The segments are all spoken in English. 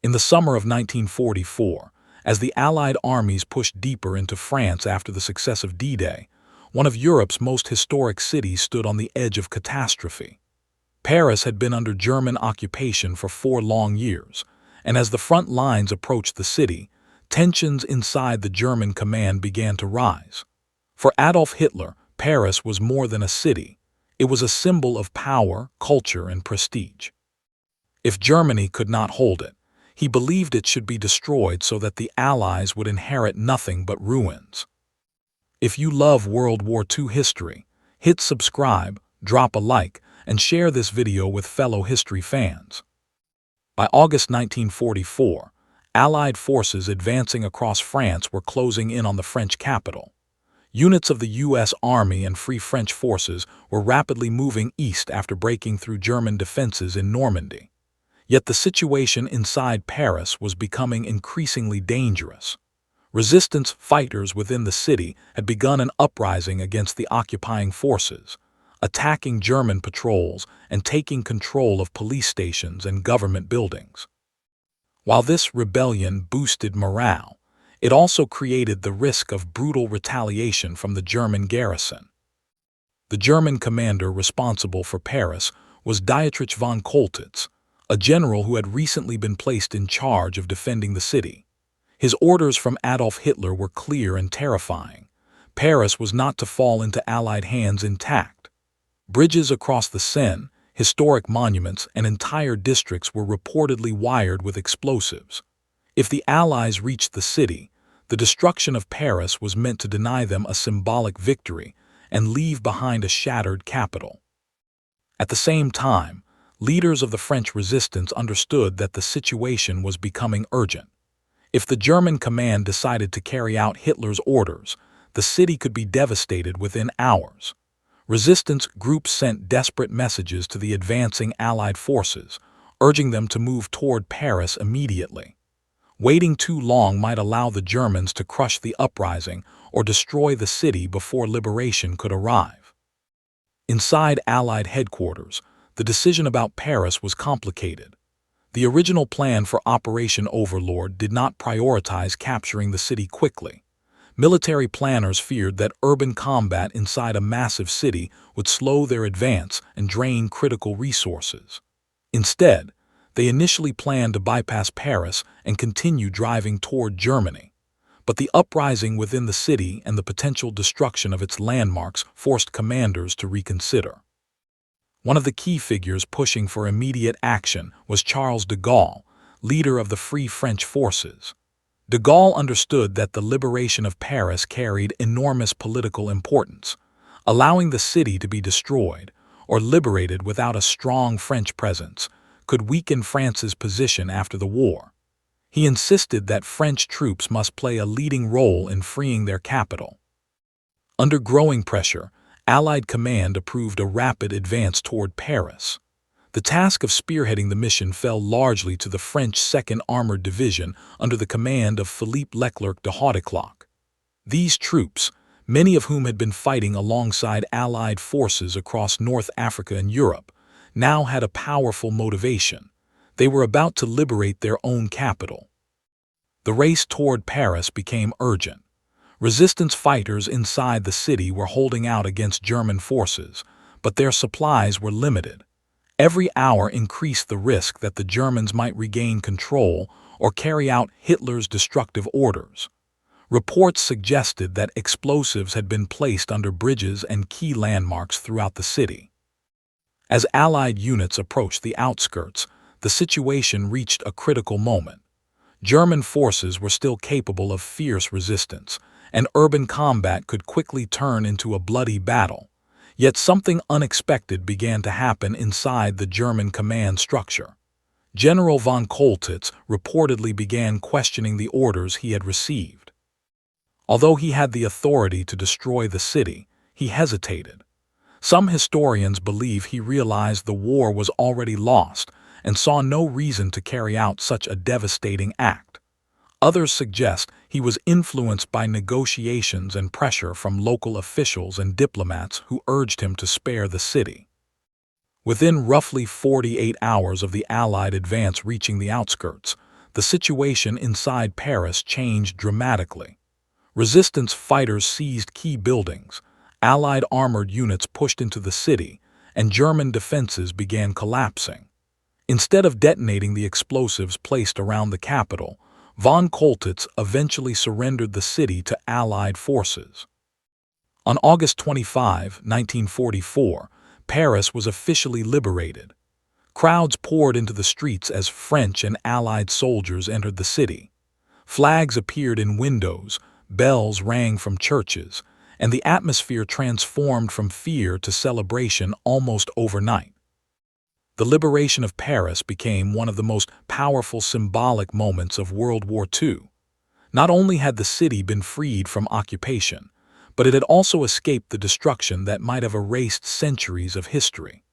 In the summer of 1944, as the Allied armies pushed deeper into France after the success of D-Day, one of Europe's most historic cities stood on the edge of catastrophe. Paris had been under German occupation for 4 long years, and as the front lines approached the city, tensions inside the German command began to rise. For Adolf Hitler, Paris was more than a city. It was a symbol of power, culture, and prestige. If Germany could not hold it, he believed it should be destroyed so that the Allies would inherit nothing but ruins. If you love World War II history, hit subscribe, drop a like, and share this video with fellow history fans. By August 1944, Allied forces advancing across France were closing in on the French capital. Units of the U.S. Army and Free French forces were rapidly moving east after breaking through German defenses in Normandy. Yet the situation inside Paris was becoming increasingly dangerous. Resistance fighters within the city had begun an uprising against the occupying forces, attacking German patrols and taking control of police stations and government buildings. While this rebellion boosted morale, it also created the risk of brutal retaliation from the German garrison. The German commander responsible for Paris was Dietrich von Choltitz, a general who had recently been placed in charge of defending the city. His orders from Adolf Hitler were clear and terrifying. Paris was not to fall into Allied hands intact. Bridges across the Seine, historic monuments, and entire districts were reportedly wired with explosives. If the Allies reached the city, the destruction of Paris was meant to deny them a symbolic victory and leave behind a shattered capital. At the same time, leaders of the French resistance understood that the situation was becoming urgent. If the German command decided to carry out Hitler's orders, the city could be devastated within hours. Resistance groups sent desperate messages to the advancing Allied forces, urging them to move toward Paris immediately. Waiting too long might allow the Germans to crush the uprising or destroy the city before liberation could arrive. Inside Allied headquarters, the decision about Paris was complicated. The original plan for Operation Overlord did not prioritize capturing the city quickly. Military planners feared that urban combat inside a massive city would slow their advance and drain critical resources. Instead, they initially planned to bypass Paris and continue driving toward Germany. But the uprising within the city and the potential destruction of its landmarks forced commanders to reconsider. One of the key figures pushing for immediate action was Charles de Gaulle, leader of the Free French forces. De Gaulle understood that the liberation of Paris carried enormous political importance. Allowing the city to be destroyed or liberated without a strong French presence could weaken France's position after the war. He insisted that French troops must play a leading role in freeing their capital. Under growing pressure, Allied command approved a rapid advance toward Paris. The task of spearheading the mission fell largely to the French 2nd Armored Division under the command of Philippe Leclerc de Hauteclocque. These troops, many of whom had been fighting alongside Allied forces across North Africa and Europe, now had a powerful motivation. They were about to liberate their own capital. The race toward Paris became urgent. Resistance fighters inside the city were holding out against German forces, but their supplies were limited. Every hour increased the risk that the Germans might regain control or carry out Hitler's destructive orders. Reports suggested that explosives had been placed under bridges and key landmarks throughout the city. As Allied units approached the outskirts, the situation reached a critical moment. German forces were still capable of fierce resistance, and urban combat could quickly turn into a bloody battle. Yet something unexpected began to happen inside the German command structure. General von Choltitz reportedly began questioning the orders he had received. Although he had the authority to destroy the city, he hesitated. Some historians believe he realized the war was already lost and saw no reason to carry out such a devastating act. Others suggest he was influenced by negotiations and pressure from local officials and diplomats who urged him to spare the city. Within roughly 48 hours of the Allied advance reaching the outskirts, the situation inside Paris changed dramatically. Resistance fighters seized key buildings, Allied armored units pushed into the city, and German defenses began collapsing. Instead of detonating the explosives placed around the capital, von Choltitz eventually surrendered the city to Allied forces. On August 25, 1944, Paris was officially liberated. Crowds poured into the streets as French and Allied soldiers entered the city. Flags appeared in windows, bells rang from churches, and the atmosphere transformed from fear to celebration almost overnight. The liberation of Paris became one of the most powerful symbolic moments of World War II. Not only had the city been freed from occupation, but it had also escaped the destruction that might have erased centuries of history.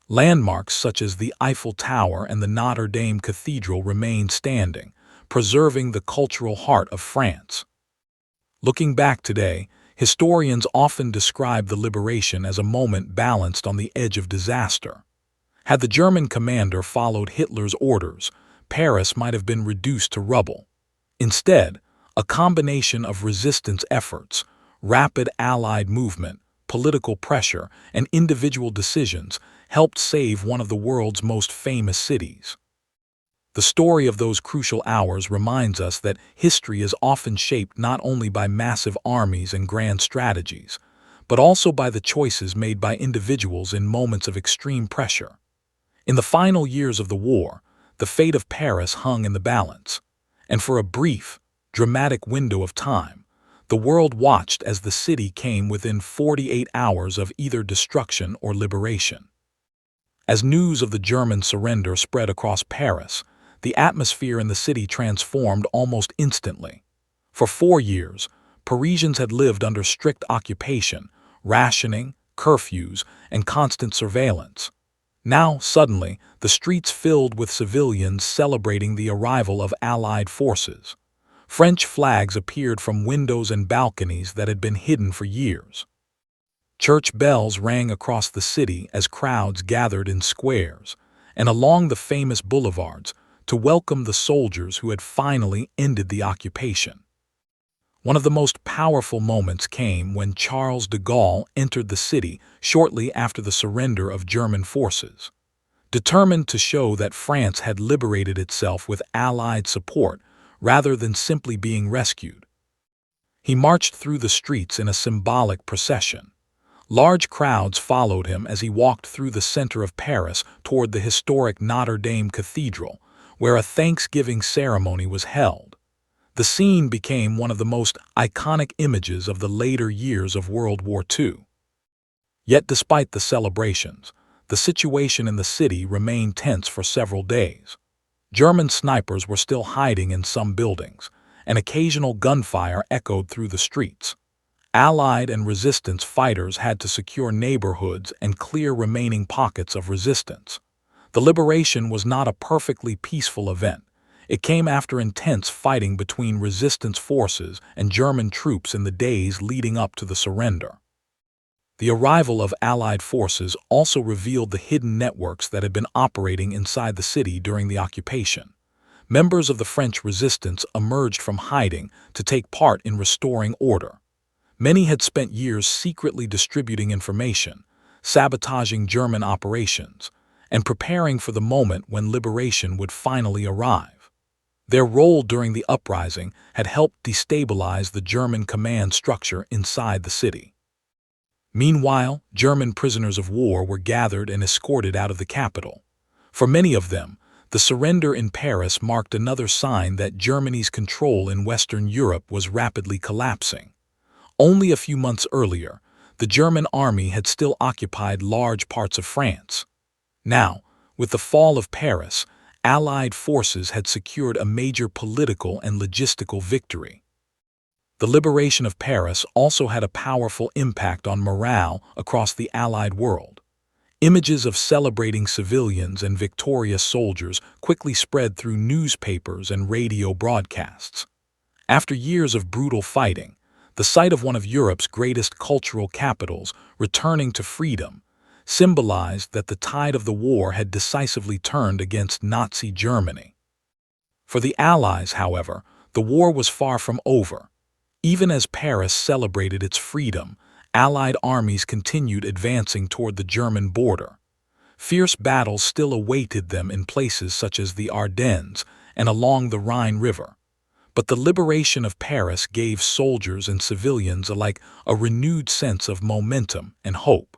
Landmarks such as the Eiffel Tower and the Notre Dame Cathedral remained standing, preserving the cultural heart of France. Looking back today, historians often describe the liberation as a moment balanced on the edge of disaster. Had the German commander followed Hitler's orders, Paris might have been reduced to rubble. Instead, a combination of resistance efforts, rapid Allied movement, political pressure, and individual decisions helped save one of the world's most famous cities. The story of those crucial hours reminds us that history is often shaped not only by massive armies and grand strategies, but also by the choices made by individuals in moments of extreme pressure. In the final years of the war, the fate of Paris hung in the balance, and for a brief, dramatic window of time, the world watched as the city came within 48 hours of either destruction or liberation. As news of the German surrender spread across Paris, the atmosphere in the city transformed almost instantly. For 4 years, Parisians had lived under strict occupation, rationing, curfews, and constant surveillance. Now, suddenly, the streets filled with civilians celebrating the arrival of Allied forces. French flags appeared from windows and balconies that had been hidden for years. Church bells rang across the city as crowds gathered in squares and along the famous boulevards to welcome the soldiers who had finally ended the occupation. One of the most powerful moments came when Charles de Gaulle entered the city shortly after the surrender of German forces. Determined to show that France had liberated itself with Allied support rather than simply being rescued, he marched through the streets in a symbolic procession. Large crowds followed him as he walked through the center of Paris toward the historic Notre Dame Cathedral, where a Thanksgiving ceremony was held. The scene became one of the most iconic images of the later years of World War II. Yet despite the celebrations, the situation in the city remained tense for several days. German snipers were still hiding in some buildings, and occasional gunfire echoed through the streets. Allied and resistance fighters had to secure neighborhoods and clear remaining pockets of resistance. The liberation was not a perfectly peaceful event. It came after intense fighting between resistance forces and German troops in the days leading up to the surrender. The arrival of Allied forces also revealed the hidden networks that had been operating inside the city during the occupation. Members of the French resistance emerged from hiding to take part in restoring order. Many had spent years secretly distributing information, sabotaging German operations, and preparing for the moment when liberation would finally arrive. Their role during the uprising had helped destabilize the German command structure inside the city. Meanwhile, German prisoners of war were gathered and escorted out of the capital. For many of them, the surrender in Paris marked another sign that Germany's control in Western Europe was rapidly collapsing. Only a few months earlier, the German army had still occupied large parts of France. Now, with the fall of Paris, Allied forces had secured a major political and logistical victory. The liberation of Paris also had a powerful impact on morale across the Allied world. Images of celebrating civilians and victorious soldiers quickly spread through newspapers and radio broadcasts. After years of brutal fighting, the sight of one of Europe's greatest cultural capitals returning to freedom symbolized that the tide of the war had decisively turned against Nazi Germany. For the Allies, however, the war was far from over. Even as Paris celebrated its freedom, Allied armies continued advancing toward the German border. Fierce battles still awaited them in places such as the Ardennes and along the Rhine River. But the liberation of Paris gave soldiers and civilians alike a renewed sense of momentum and hope.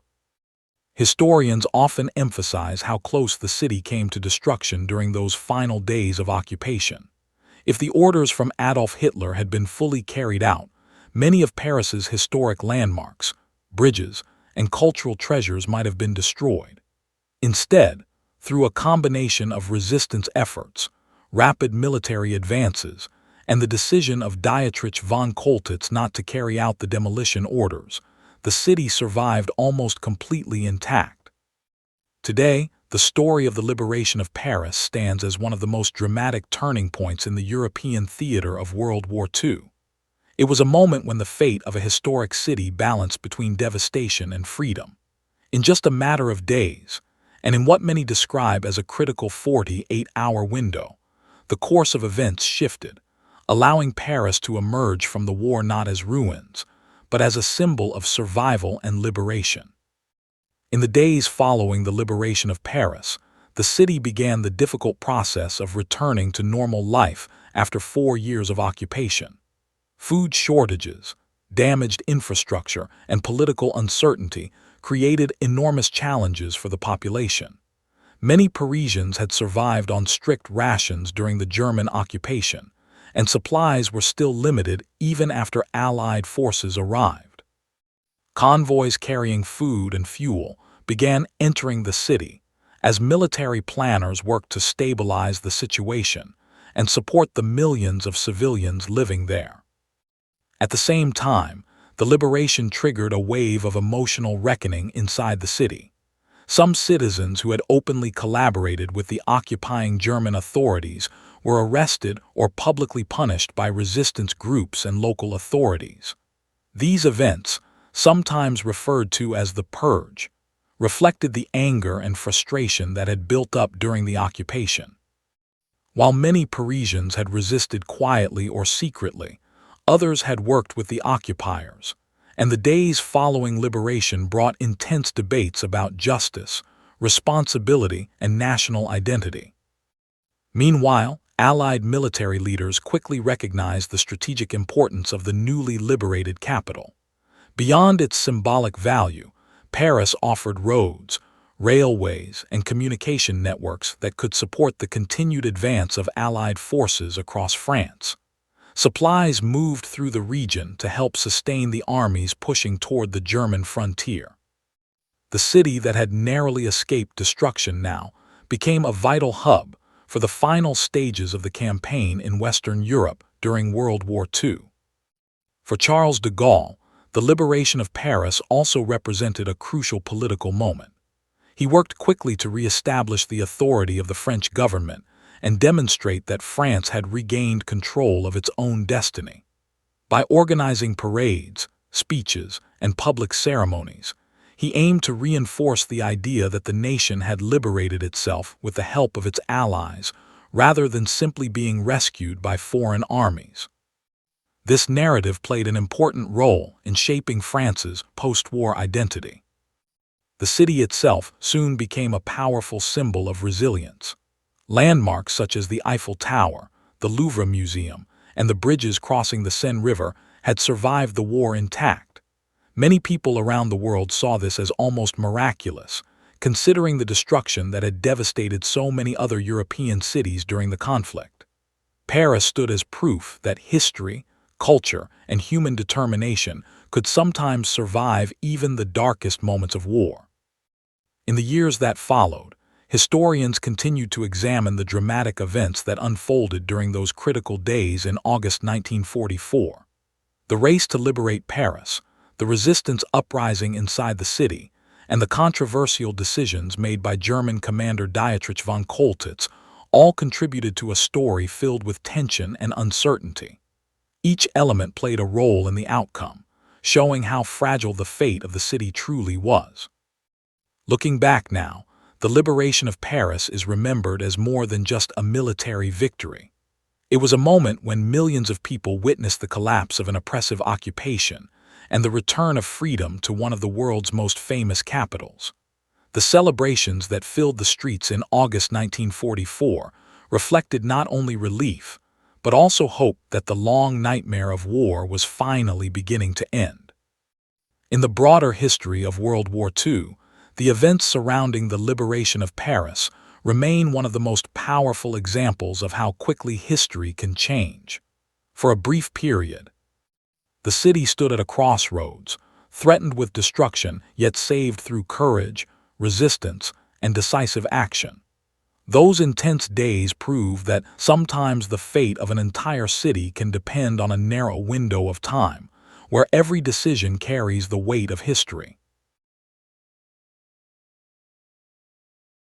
Historians often emphasize how close the city came to destruction during those final days of occupation. If the orders from Adolf Hitler had been fully carried out, many of Paris's historic landmarks, bridges, and cultural treasures might have been destroyed. Instead, through a combination of resistance efforts, rapid military advances, and the decision of Dietrich von Choltitz not to carry out the demolition orders, the city survived almost completely intact. Today, the story of the liberation of Paris stands as one of the most dramatic turning points in the European theater of World War II. It was a moment when the fate of a historic city balanced between devastation and freedom. In just a matter of days, and in what many describe as a critical 48-hour window, the course of events shifted, allowing Paris to emerge from the war not as ruins, but as a symbol of survival and liberation. In the days following the liberation of Paris, the city began the difficult process of returning to normal life after 4 years of occupation. Food shortages, damaged infrastructure, and political uncertainty created enormous challenges for the population. Many Parisians had survived on strict rations during the German occupation, and supplies were still limited even after Allied forces arrived. Convoys carrying food and fuel began entering the city as military planners worked to stabilize the situation and support the millions of civilians living there. At the same time, the liberation triggered a wave of emotional reckoning inside the city. Some citizens who had openly collaborated with the occupying German authorities were arrested or publicly punished by resistance groups and local authorities. These events, sometimes referred to as the Purge, reflected the anger and frustration that had built up during the occupation. While many Parisians had resisted quietly or secretly, others had worked with the occupiers, and the days following liberation brought intense debates about justice, responsibility, and national identity. Meanwhile, Allied military leaders quickly recognized the strategic importance of the newly liberated capital. Beyond its symbolic value, Paris offered roads, railways, and communication networks that could support the continued advance of Allied forces across France. Supplies moved through the region to help sustain the armies pushing toward the German frontier. The city that had narrowly escaped destruction now became a vital hub for the final stages of the campaign in Western Europe during World War II. For Charles de Gaulle, the liberation of Paris also represented a crucial political moment. He worked quickly to re-establish the authority of the French government and demonstrate that France had regained control of its own destiny. By organizing parades, speeches, and public ceremonies, he aimed to reinforce the idea that the nation had liberated itself with the help of its allies, rather than simply being rescued by foreign armies. This narrative played an important role in shaping France's post-war identity. The city itself soon became a powerful symbol of resilience. Landmarks such as the Eiffel Tower, the Louvre Museum, and the bridges crossing the Seine River had survived the war intact. Many people around the world saw this as almost miraculous, considering the destruction that had devastated so many other European cities during the conflict. Paris stood as proof that history, culture, and human determination could sometimes survive even the darkest moments of war. In the years that followed, historians continued to examine the dramatic events that unfolded during those critical days in August 1944. The race to liberate Paris, the resistance uprising inside the city, and the controversial decisions made by German commander Dietrich von Choltitz all contributed to a story filled with tension and uncertainty. Each element played a role in the outcome, showing how fragile the fate of the city truly was. Looking back now, the liberation of Paris is remembered as more than just a military victory. It was a moment when millions of people witnessed the collapse of an oppressive occupation and the return of freedom to one of the world's most famous capitals. The celebrations that filled the streets in August 1944 reflected not only relief, but also hope that the long nightmare of war was finally beginning to end. In the broader history of World War II, the events surrounding the liberation of Paris remain one of the most powerful examples of how quickly history can change. For a brief period, the city stood at a crossroads, threatened with destruction, yet saved through courage, resistance, and decisive action. Those intense days prove that sometimes the fate of an entire city can depend on a narrow window of time, where every decision carries the weight of history.